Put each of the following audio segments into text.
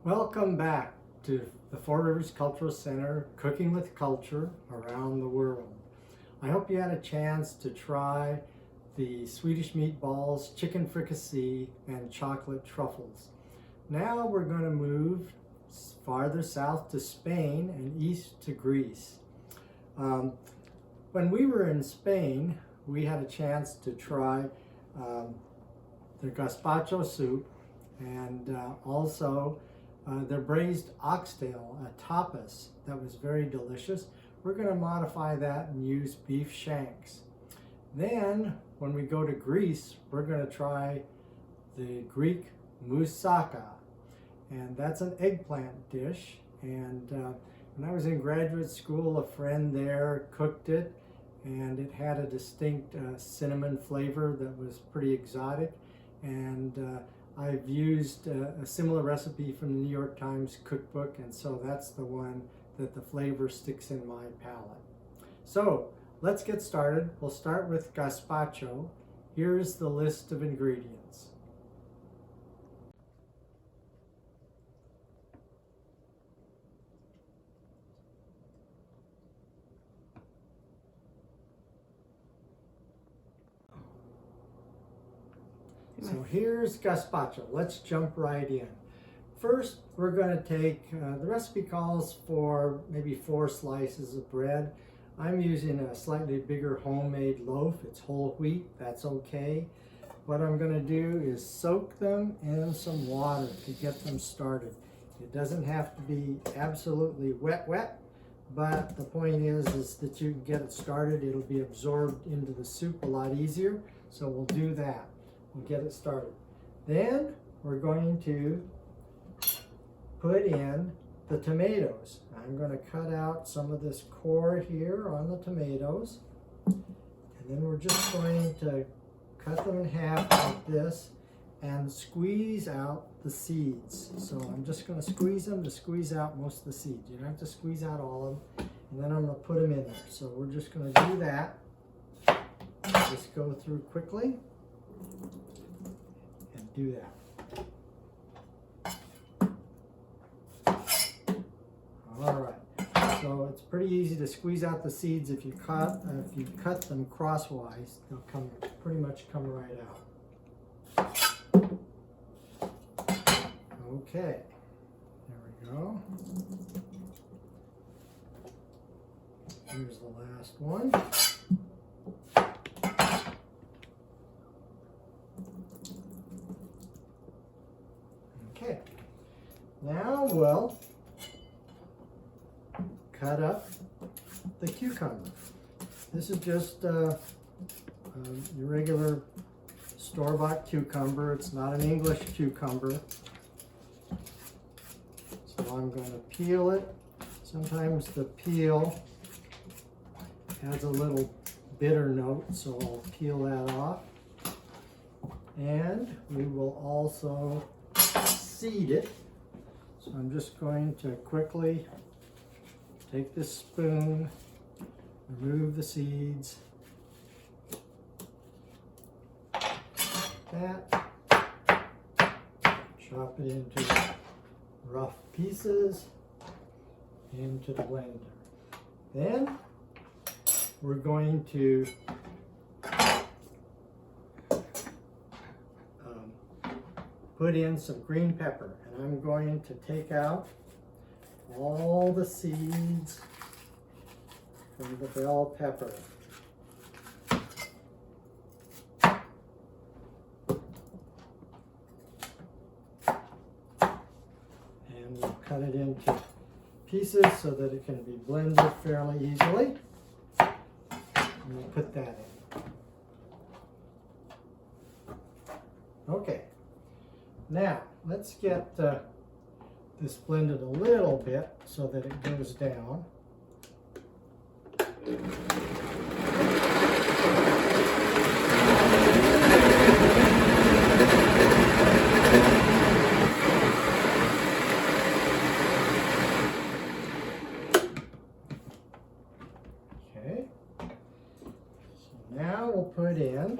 Welcome back to the Four Rivers Cultural Center, Cooking with Culture Around the World. I hope you had a chance to try the Swedish meatballs, chicken fricassee, and chocolate truffles. Now we're going to move farther south to Spain and east to Greece. When we were in Spain, we had a chance to try the Gazpacho soup and also their braised oxtail, a tapas that was very delicious. We're going to modify that and use beef shanks. Then when we go to Greece, we're going to try the Greek moussaka, and that's an eggplant dish. And when I was in graduate school, a friend there cooked it, and it had a distinct cinnamon flavor that was pretty exotic. And I've used a similar recipe from the New York Times cookbook, and so that's the one that the flavor sticks in my palate. So let's get started. We'll start with gazpacho. Here's the list of ingredients. So here's gazpacho. Let's jump right in. First, we're going to take, the recipe calls for maybe 4 slices of bread. I'm using a slightly bigger homemade loaf. It's whole wheat, that's okay. What I'm going to do is soak them in some water to get them started. It doesn't have to be absolutely wet, but the point is that you can get it started. It'll be absorbed into the soup a lot easier, so we'll do that. We'll get it started. Then we're going to put in the tomatoes. I'm going to cut out some of this core here on the tomatoes, and then we're just going to cut them in half like this and squeeze out the seeds. So I'm just going to squeeze them to squeeze out most of the seeds. You don't have to squeeze out all of them, and then I'm going to put them in there. So we're just going to do that. Just go through quickly and do that. All right, so it's pretty easy to squeeze out the seeds. If you cut them crosswise, they'll pretty much come right out. Okay, there we go. Here's the last one. Okay, now we'll cut up the cucumber. This is just your regular store-bought cucumber. It's not an English cucumber. So I'm going to peel it. Sometimes the peel has a little bitter note, so I'll peel that off. And we will also seed it. So I'm just going to quickly take this spoon, remove the seeds, that, chop it into rough pieces, into the blender. Then we're going to put in some green pepper, and I'm going to take out all the seeds from the bell pepper. And we'll cut it into pieces so that it can be blended fairly easily. And we'll put that in. Okay, now let's get this blended a little bit so that it goes down. Okay, so now we'll put in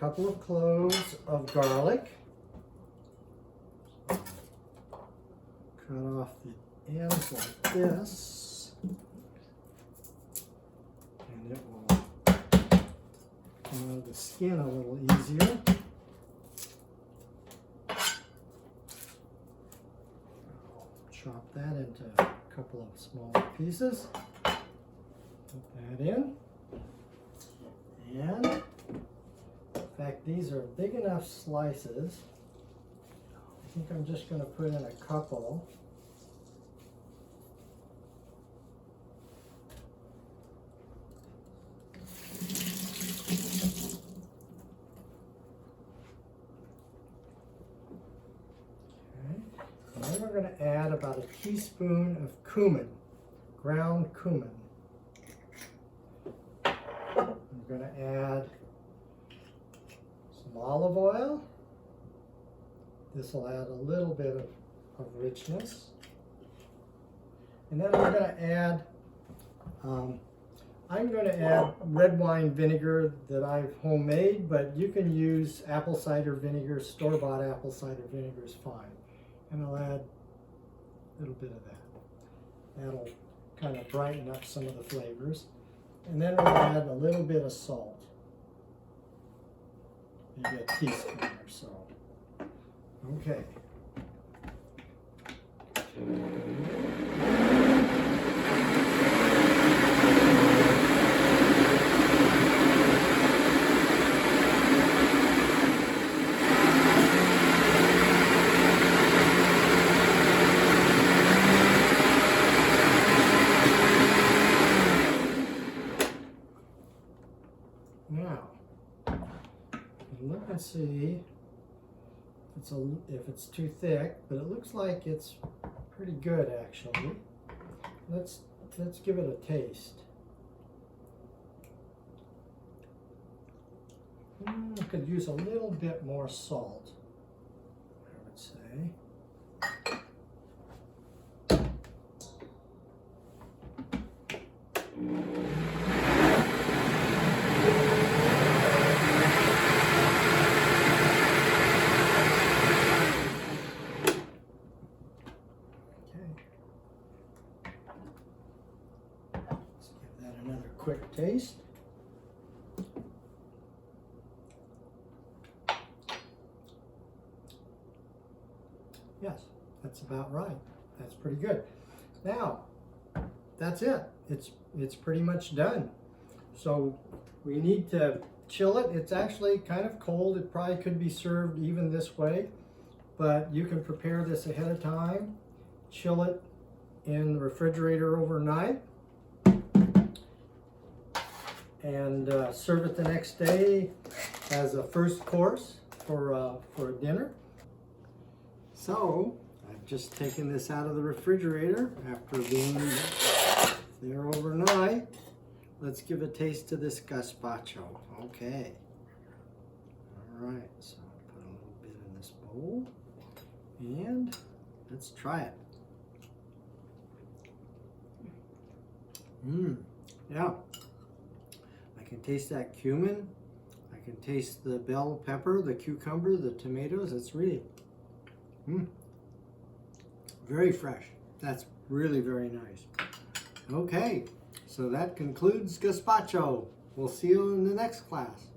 couple of cloves of garlic. Cut off the ends like this, and it will come out of the skin a little easier. Chop that into a couple of small pieces. Put that in. And in fact, these are big enough slices. I think I'm just going to put in a couple. And then we're going to add about a teaspoon of cumin, ground cumin. I'm going to add some olive oil. This will add a little bit of richness. And then I'm going to add red wine vinegar that I've homemade, but you can use apple cider vinegar. Store-bought apple cider vinegar is fine. And I'll add a little bit of that. That'll kind of brighten up some of the flavors. And then we'll add a little bit of salt. Maybe a teaspoon or so. Okay. Now, look and see if it's too thick, but it looks like it's pretty good actually. Let's give it a taste. I could use a little bit more salt, I would say. Quick taste. Yes, that's about right. That's pretty good. Now, that's it. It's pretty much done. So we need to chill it. It's actually kind of cold. It probably could be served even this way, but you can prepare this ahead of time, chill it in the refrigerator overnight, and serve it the next day as a first course for dinner. So I've just taken this out of the refrigerator after being there overnight. Let's give a taste to this gazpacho. Okay. All right, so I'll put a little bit in this bowl and let's try it. Yeah. I can taste that cumin. I can taste the bell pepper, the cucumber, the tomatoes. It's really very fresh. That's really very nice. Okay, so that concludes gazpacho. We'll see you in the next class.